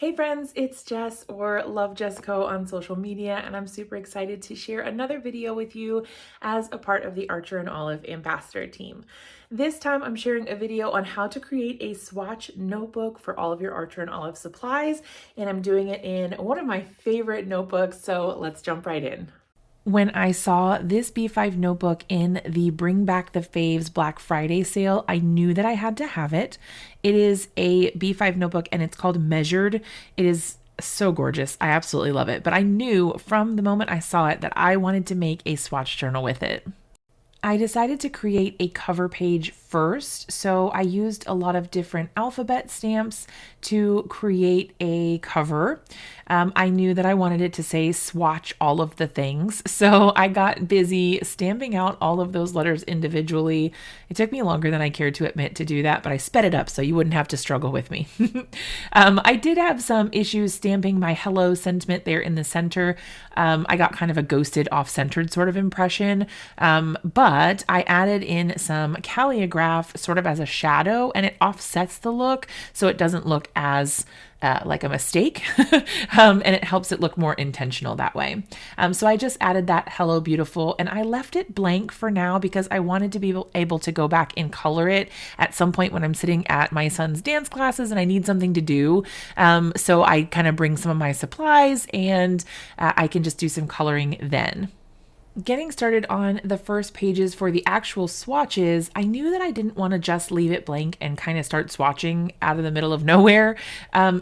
Hey friends, it's Jess or Love Jessco on social media, and I'm super excited to share another video with you as a part of the Archer and Olive ambassador team. This time I'm sharing a video on how to create a swatch notebook for all of your Archer and Olive supplies, and I'm doing it in one of my favorite notebooks, so let's jump right in. When I saw this B5 notebook in the Bring Back the Faves Black Friday sale, I knew that I had to have it. It is a B5 notebook and it's called Measured. It is so gorgeous. I absolutely love it. But I knew from the moment I saw it that I wanted to make a swatch journal with it. I decided to create a cover page first, so I used a lot of different alphabet stamps to create a cover. I knew that I wanted it to say swatch all of the things, so I got busy stamping out all of those letters individually. It took me longer than I cared to admit to do that, but I sped it up so you wouldn't have to struggle with me. I did have some issues stamping my hello sentiment there in the center. I got kind of a ghosted off-centered sort of impression, but I added in some calligraph sort of as a shadow, and it offsets the look so it doesn't look as like a mistake, and it helps it look more intentional that way. So I just added that hello beautiful, and I left it blank for now because I wanted to be able to go back and color it at some point when I'm sitting at my son's dance classes and I need something to do. So I kind of bring some of my supplies and I can just do some coloring then. Getting started on the first pages for the actual swatches, I knew that I didn't want to just leave it blank and kind of start swatching out of the middle of nowhere.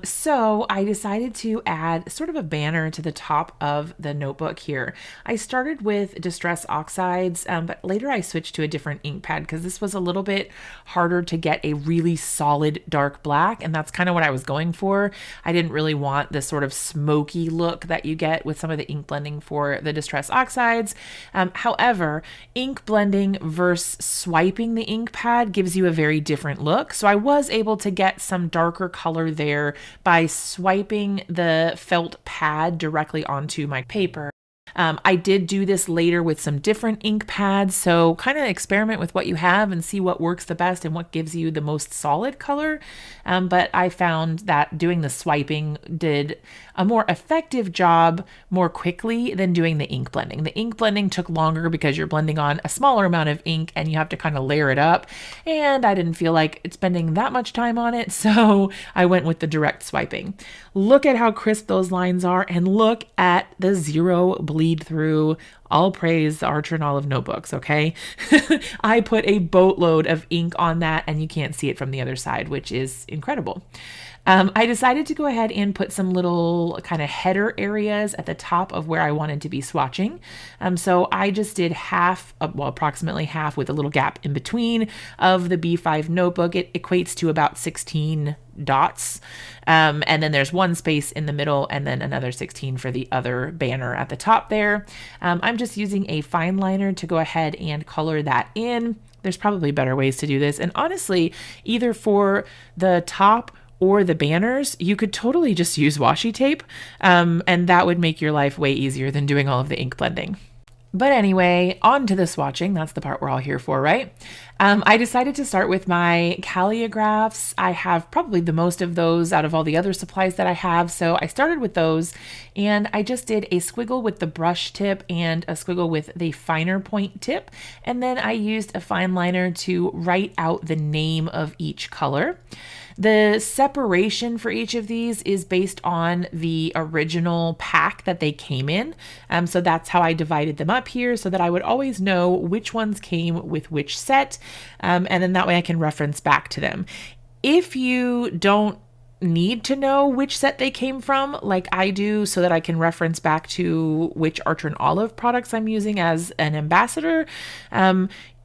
So I decided to add sort of a banner to the top of the notebook here. I started with Distress Oxides, but later I switched to a different ink pad because this was a little bit harder to get a really solid dark black, and that's kind of what I was going for. I didn't really want this sort of smoky look that you get with some of the ink blending for the Distress Oxides. However, ink blending versus swiping the ink pad gives you a very different look. So I was able to get some darker color there by swiping the felt pad directly onto my paper. I did do this later with some different ink pads, so kind of experiment with what you have and see what works the best and what gives you the most solid color. But I found that doing the swiping did a more effective job more quickly than doing the ink blending. The ink blending took longer because you're blending on a smaller amount of ink and you have to kind of layer it up, and I didn't feel like spending that much time on it, so I went with the direct swiping. Look at how crisp those lines are, and look at the zero bleed through. All praise the Archer and Olive notebooks, okay? I put a boatload of ink on that and you can't see it from the other side, which is incredible. I decided to go ahead and put some little kind of header areas at the top of where I wanted to be swatching. So I just did half, well, approximately half with a little gap in between of the B5 notebook. It equates to about 16 dots. And then there's one space in the middle and then another 16 for the other banner at the top there. I'm just using a fine liner to go ahead and color that in. There's probably better ways to do this. And honestly, either for the top or the banners, you could totally just use washi tape, and that would make your life way easier than doing all of the ink blending. But anyway, on to the swatching. That's the part we're all here for, right? I decided to start with my calligraphs. I have probably the most of those out of all the other supplies that I have, so I started with those, and I just did a squiggle with the brush tip and a squiggle with the finer point tip, and then I used a fine liner to write out the name of each color. The separation for each of these is based on the original pack that they came in. So that's how I divided them up here so that I would always know which ones came with which set. And then that way I can reference back to them. If you don't need to know which set they came from, like I do, so that I can reference back to which Archer and Olive products I'm using as an ambassador,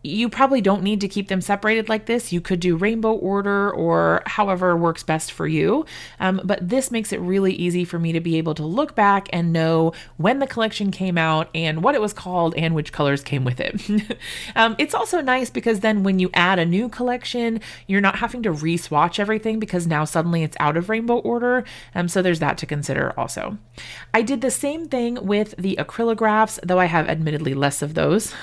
you probably don't need to keep them separated like this. You could do rainbow order or however works best for you. But this makes it really easy for me to be able to look back and know when the collection came out and what it was called and which colors came with it. It's also nice because then when you add a new collection, you're not having to re-swatch everything because now suddenly it's out of rainbow order. So there's that to consider also. I did the same thing with the acrylographs, though I have admittedly less of those.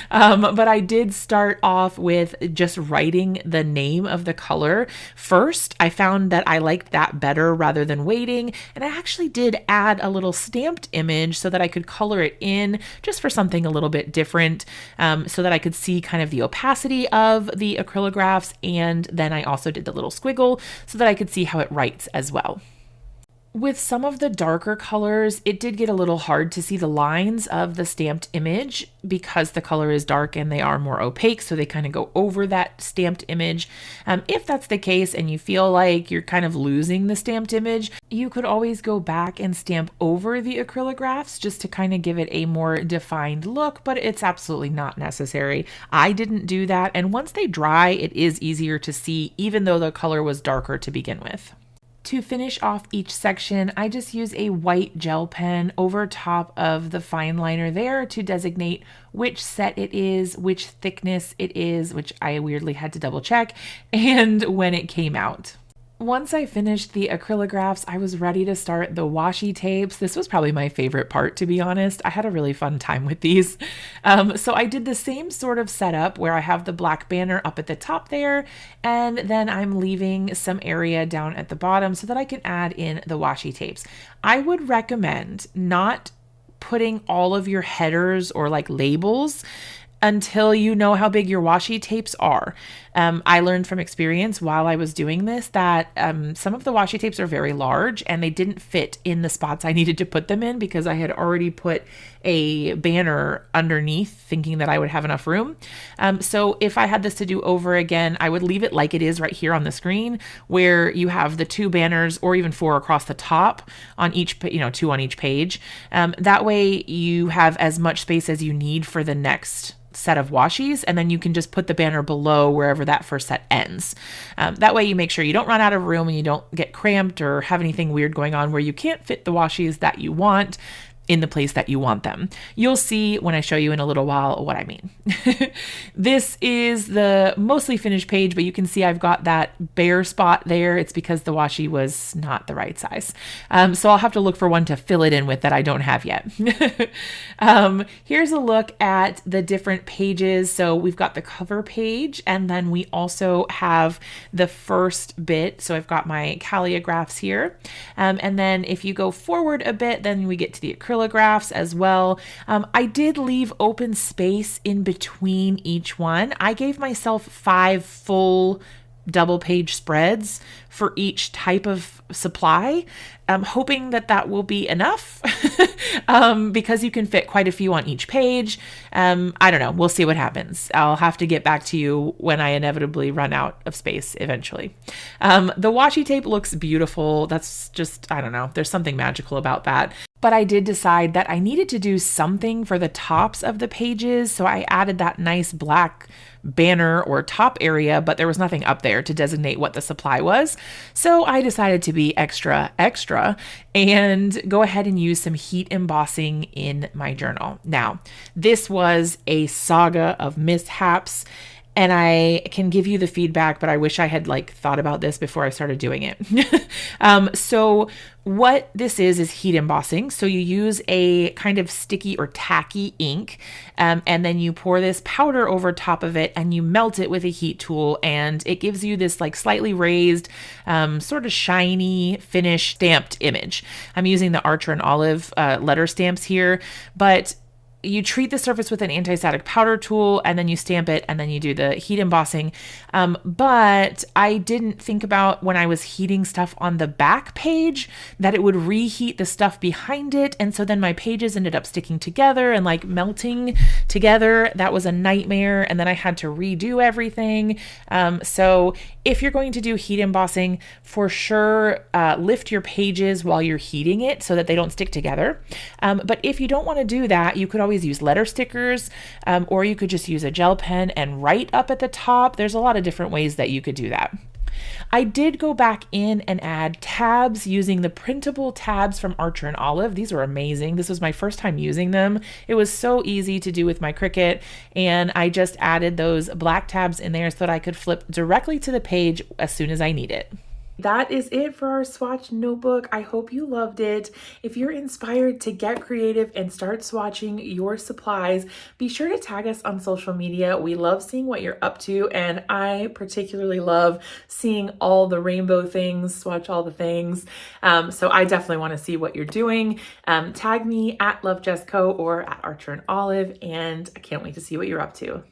But I did did start off with just writing the name of the color first. I found that I liked that better rather than waiting, and I actually did add a little stamped image so that I could color it in just for something a little bit different, so that I could see kind of the opacity of the acrylographs, and then I also did the little squiggle so that I could see how it writes as well. With some of the darker colors, it did get a little hard to see the lines of the stamped image because the color is dark and they are more opaque, so they kind of go over that stamped image. If that's the case and you feel like you're kind of losing the stamped image, you could always go back and stamp over the acrylographs just to kind of give it a more defined look, but it's absolutely not necessary. I didn't do that, and once they dry, it is easier to see even though the color was darker to begin with. To finish off each section, I just use a white gel pen over top of the fine liner there to designate which set it is, which thickness it is, which I weirdly had to double check, and when it came out. Once I finished the acrylographs, I was ready to start the washi tapes. This was probably my favorite part, to be honest. I had a really fun time with these. So I did the same sort of setup where I have the black banner up at the top there, and then I'm leaving some area down at the bottom so that I can add in the washi tapes. I would recommend not putting all of your headers or like labels until you know how big your washi tapes are. I learned from experience while I was doing this that some of the washi tapes are very large and they didn't fit in the spots I needed to put them in because I had already put a banner underneath thinking that I would have enough room. So if I had this to do over again, I would leave it like it is right here on the screen where you have the 2 banners or even 4 across the top on each, 2 on each page. That way you have as much space as you need for the next set of washies, and then you can just put the banner below wherever that first set ends. That way you make sure you don't run out of room and you don't get cramped or have anything weird going on where you can't fit the washies that you want in the place that you want them. You'll see when I show you in a little while what I mean. This is the mostly finished page, but you can see I've got that bare spot there. It's because the washi was not the right size. So I'll have to look for one to fill it in with that I don't have yet. Here's a look at the different pages. So we've got the cover page, and then we also have the first bit. So I've got my calligraphs here. And then if you go forward a bit, then we get to the acrylic as well. I did leave open space in between each one. I gave myself 5 full double page spreads for each type of supply. I'm hoping that that will be enough because you can fit quite a few on each page. I don't know. We'll see what happens. I'll have to get back to you when I inevitably run out of space eventually. The washi tape looks beautiful. That's just, I don't know. There's something magical about that. But I did decide that I needed to do something for the tops of the pages. So I added that nice black banner or top area, but there was nothing up there to designate what the supply was. So I decided to be extra and go ahead and use some heat embossing in my journal. Now, this was a saga of mishaps, and I can give you the feedback, but I wish I had thought about this before I started doing it. So what this is heat embossing. So you use a kind of sticky or tacky ink, and then you pour this powder over top of it and you melt it with a heat tool, and it gives you this slightly raised, sort of shiny finish stamped image. I'm using the Archer and Olive letter stamps here, but you treat the surface with an anti-static powder tool, and then you stamp it, and then you do the heat embossing. But I didn't think about when I was heating stuff on the back page that it would reheat the stuff behind it. And so then my pages ended up sticking together and melting together. That was a nightmare. And then I had to redo everything. So if you're going to do heat embossing, for sure, lift your pages while you're heating it so that they don't stick together. But if you don't want to do that, you could always use letter stickers, or you could just use a gel pen and write up at the top. There's a lot of different ways that you could do that. I did go back in and add tabs using the printable tabs from Archer and Olive. These were amazing. This was my first time using them. It was so easy to do with my Cricut, and I just added those black tabs in there so that I could flip directly to the page as soon as I need it. That is it for our swatch notebook. I hope you loved it. If you're inspired to get creative and start swatching your supplies, be sure to tag us on social media. We love seeing what you're up to, and I particularly love seeing all the rainbow things, swatch all the things. So I definitely want to see what you're doing. Tag me at LoveJessCo or at Archer and Olive, and I can't wait to see what you're up to.